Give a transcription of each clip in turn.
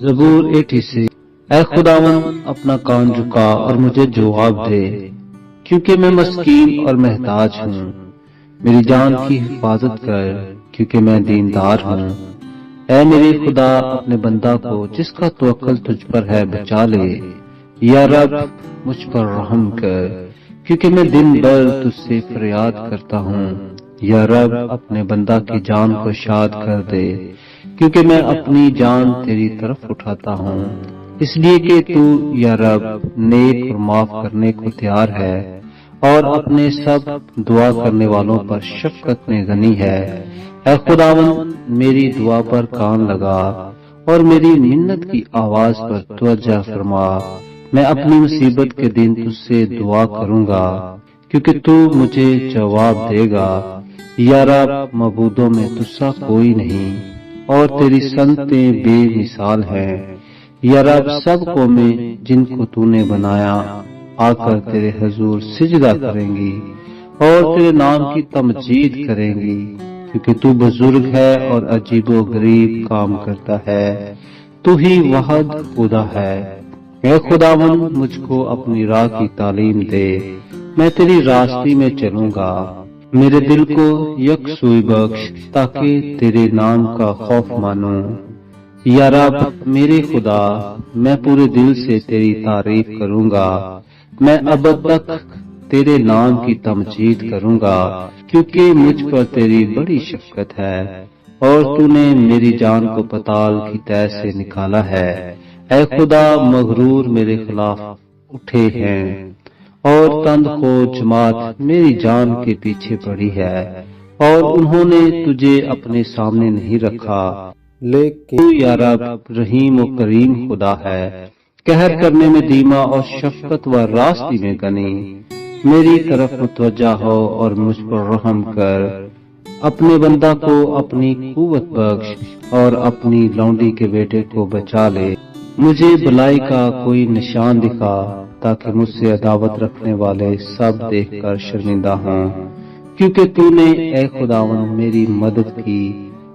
زبور 86۔ اے خداوند اپنا کان جھکا اور مجھے جواب دے، کیونکہ میں مسکین اور محتاج ہوں۔ میری جان کی حفاظت کر، کیونکہ میں دیندار ہوں۔ اے میرے خدا اپنے بندہ کو جس کا توکل تجھ پر ہے بچا لے۔ یا رب مجھ پر رحم کر، کیونکہ میں دن بھر تجھ سے فریاد کرتا ہوں۔ یا رب اپنے بندہ کی جان کو شاد کر دے، کیونکہ میں اپنی جان تیری طرف اٹھاتا ہوں، اس لیے کہ تو یا رب نیک اور معاف کرنے کو تیار ہے، اور اپنے سب دعا کرنے والوں پر شفقت میں غنی ہے۔ اے خداوند میری دعا پر کان لگا اور میری منت کی آواز پر توجہ فرما۔ میں اپنی مصیبت کے دن تجھ سے دعا کروں گا، کیونکہ تو مجھے جواب دے گا۔ یا رب معبودوں میں تجھ سا کوئی نہیں، اور تیری سنتیں بے مثال ہیں۔ یا رب سب قومیں جن کو تو نے بنایا آ کر تیرے حضور سجدہ کریں گی اور تیرے نام کی تمجید کریں گی، کیونکہ تو بزرگ ہے اور عجیب و غریب کام کرتا ہے، تو ہی واحد خدا ہے۔ اے خداوند مجھ کو اپنی راہ کی تعلیم دے، میں تیری راستے میں چلوں گا۔ میرے دل کو یکسوئی بخش تاکہ تیرے نام کا خوف مانوں۔ یا رب میرے خدا میں پورے دل سے تیری تعریف کروں گا، میں ابد تک تیرے نام کی تمجید کروں گا، کیونکہ مجھ پر تیری بڑی شفقت ہے، اور تو نے میری جان کو پتال کی تہہ سے نکالا ہے۔ اے خدا مغرور میرے خلاف اٹھے ہیں، اور تند خو جماعت میری جان کے پیچھے پڑی ہے، اور انہوں نے تجھے اپنے سامنے نہیں رکھا۔ لیکن تو یا رب رحیم و کریم خدا ہے، قہر کرنے میں دھیما اور شفقت و راستی میں غنی۔ میری طرف متوجہ ہو اور مجھ پر رحم کر، اپنے بندہ کو اپنی قوت بخش اور اپنی لونڈی کے بیٹے کو بچا لے۔ مجھے بلائی کا کوئی نشان دکھا، تاکہ مجھ سے عداوت رکھنے والے سب دیکھ کر شرمندہ ہوں، کیونکہ تو نے اے خداوند میری مدد کی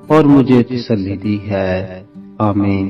اور مجھے تسلی دی ہے۔ آمین۔